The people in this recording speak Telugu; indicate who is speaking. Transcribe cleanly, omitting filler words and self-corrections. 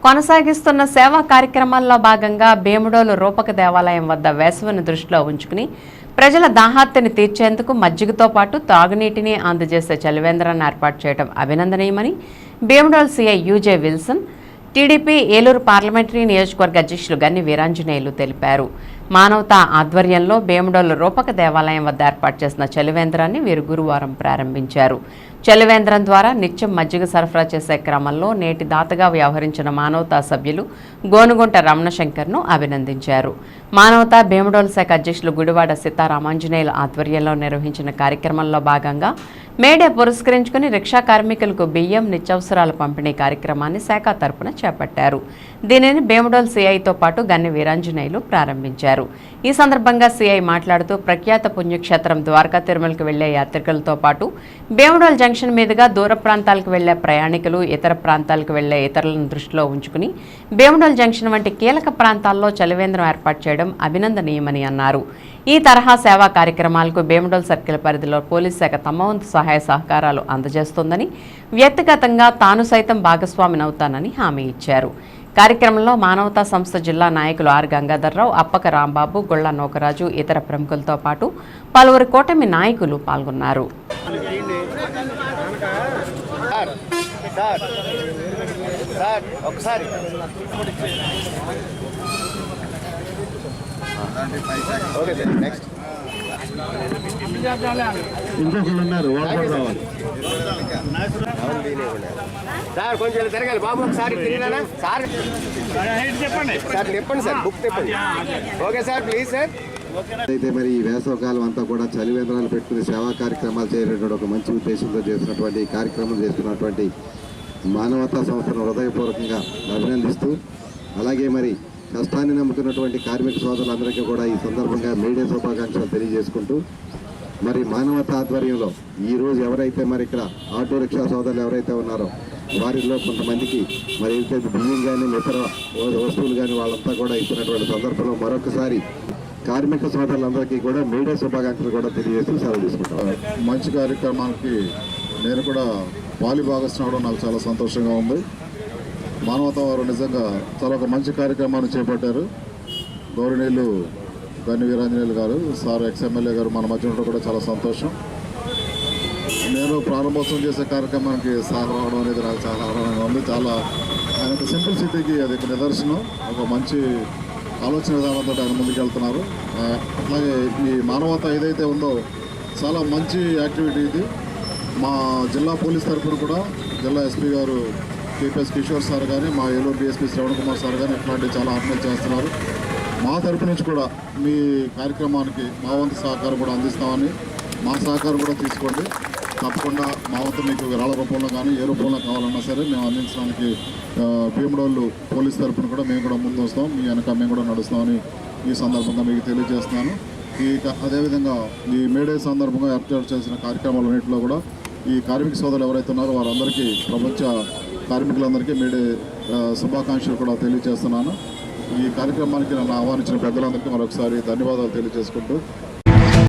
Speaker 1: కొనసాగిస్తున్న సేవా కార్యక్రమాల్లో భాగంగా భీముడోలు రూపక దేవాలయం వద్ద వేసవిని దృష్టిలో ఉంచుకుని ప్రజల దాహార్తిని తీర్చేందుకు మజ్జిగతో పాటు తాగునీటిని అందజేసే చలివేంద్రాన్ని ఏర్పాటు చేయడం అభినందనీయమని Bhimadolu CI U J Wilson TDP Eluru parliamentary నియోజకవర్గ అధ్యక్షులు గన్ని వీరాంజనేయులు తెలిపారు. మానవతా ఆధ్వర్యంలో భీముడోలు రూపక దేవాలయం వద్ద ఏర్పాటు చేసిన చలివేంద్రాన్ని వీరు గురువారం ప్రారంభించారు. చలివేంద్రం ద్వారా నిత్యం మజ్జిగ సరఫరా చేసే క్రమంలో నేటి దాతగా వ్యవహరించిన మానవతా సభ్యులు గోనుగుంట రమణశంకర్ను అభినందించారు. మానవతా భీముడోలు శాఖ అధ్యక్షులు గుడివాడ సీతారామాంజనేయుల ఆధ్వర్యంలో నిర్వహించిన కార్యక్రమంలో భాగంగా మేడే పురస్కరించుకుని రిక్షా కార్మికులకు బియ్యం నిత్యావసరాల పంపిణీ కార్యక్రమాన్ని శాఖ తరపున చేపట్టారు. దీనిని భీముడోలు సీఐతో పాటు గన్ని వీరాంజనేయులు ప్రారంభించారు. ఈ సందర్భంగా సీఐ మాట్లాడుతూ ప్రఖ్యాత పుణ్యక్షేత్రం ద్వారకా తిరుమలకు వెళ్లే యాత్రికులతో పాటు భీముడోలు జంక్షన్ మీదుగా దూర ప్రాంతాలకు వెళ్లే ప్రయాణికులు ఇతర ప్రాంతాలకు వెళ్లే ఇతరులను దృష్టిలో ఉంచుకుని భీముడోలు జంక్షన్ వంటి కీలక ప్రాంతాల్లో చలివేంద్రం ఏర్పాటు చేయడం అభినందనీయమని అన్నారు. ఈ తరహా సేవా కార్యక్రమాలకు భీముడోలు సర్కిల్ పరిధిలో పోలీస్ శాఖ తమ వంతు సహాయ సహకారాలు అందజేస్తోందని, వ్యక్తిగతంగా తాను సైతం భాగస్వామినవుతానని హామీ ఇచ్చారు. కార్యక్రమంలో మానవతా సంస్థ జిల్లా నాయకులు ఆర్ గంగాధర్రావు, అప్పక రాంబాబు, గుళ్ల నోకరాజు, ఇతర ప్రముఖులతో పాటు పలువురు కూటమి నాయకులు పాల్గొన్నారు.
Speaker 2: సార్ కొంచెం తిరగాలి బాబు, ఒకసారి తిరిగినా సార్ సార్ చెప్పండి సార్, బుక్ చెప్పండి. Okay sir, please sir.
Speaker 3: అయితే మరి ఈ వేసవకాలం అంతా కూడా చలివేంద్రాలు పెట్టుకుని సేవా కార్యక్రమాలు చేయనటువంటి ఒక మంచి ఉద్దేశంతో చేసినటువంటి కార్యక్రమం చేస్తున్నటువంటి మానవతా సంస్థను హృదయపూర్వకంగా అభినందిస్తూ, అలాగే మరి కష్టాన్ని నమ్ముకున్నటువంటి కార్మిక సోదరులందరికీ కూడా ఈ సందర్భంగా మేడే శుభాకాంక్షలు తెలియజేసుకుంటూ, మరి మానవతా ఆధ్వర్యంలో ఈరోజు ఎవరైతే మరి ఇక్కడ ఆటో రిక్షా సోదరులు ఎవరైతే ఉన్నారో వారిలో కొంతమందికి మరి ఏదైతే బియ్యం కానీ ఇతర వస్తువులు కానీ వాళ్ళంతా కూడా ఇచ్చినటువంటి సందర్భంలో మరొకసారి కార్మిక సోదరులందరికీ కూడా మేడే శుభాకాంక్షలు కూడా తెలియజేస్తూ సెలవు తీసుకుంటాం.
Speaker 4: మంచి కార్యక్రమానికి నేను కూడా పాలి భాగస్వామి నాకు చాలా సంతోషంగా ఉంది. మానవతా వారు నిజంగా చాలా ఒక మంచి కార్యక్రమాన్ని చేపట్టారు. గౌరవనీయులు గన్ని వీరాంజనేయులు గారు, సార్ ఎక్స్ఎమ్మెల్యే గారు మన మధ్య ఉండడం కూడా చాలా సంతోషం. నేను ప్రారంభోత్సవం చేసే కార్యక్రమానికి సార్ రావడం అనేది నాకు చాలా ఆనందంగా ఉంది. చాలా ఆయన ఒక సింపుల్ సిటీకి అది ఒక నిదర్శనం. ఒక మంచి ఆలోచన విధానంతో ఆయన ముందుకు వెళ్తున్నారు. అట్లాగే ఈ మానవత ఏదైతే ఉందో చాలా మంచి యాక్టివిటీ ఇది. మా జిల్లా పోలీస్ తరఫున కూడా జిల్లా ఎస్పీ గారు కేపీఎస్ కిషోర్ సార్ కానీ, మా ఏలూరు డిఎస్పీ శ్రవణ్ కుమార్ సార్ కానీ ఇట్లాంటివి చాలా ఆత్మహత్య చేస్తున్నారు. మా తరపు నుంచి కూడా మీ కార్యక్రమానికి మా వంతు సహకారం కూడా అందిస్తామని, మా సహకారం కూడా తీసుకోండి. తప్పకుండా మా వంతు మీకు విరాళ రూపంలో కానీ ఏ రూపంలో కావాలన్నా సరే మేము అందించడానికి భీముడోలు పోలీస్ తరఫున కూడా మేము కూడా ముందు వస్తాం, మీ వెనక మేము కూడా నడుస్తామని ఈ సందర్భంగా మీకు తెలియజేస్తున్నాను. అదేవిధంగా ఈ మేడే సందర్భంగా ఏర్పాటు చేసిన కార్యక్రమాలన్నింటిలో కూడా ఈ కార్మిక సోదరులు ఎవరైతే ఉన్నారో వారందరికీ, ప్రపంచ కార్మికులందరికీ మేడే శుభాకాంక్షలు కూడా తెలియజేస్తున్నాను. ఈ కార్యక్రమానికి నన్ను ఆహ్వానించిన పెద్దలందరికీ మరొకసారి ధన్యవాదాలు తెలియజేసుకుంటూ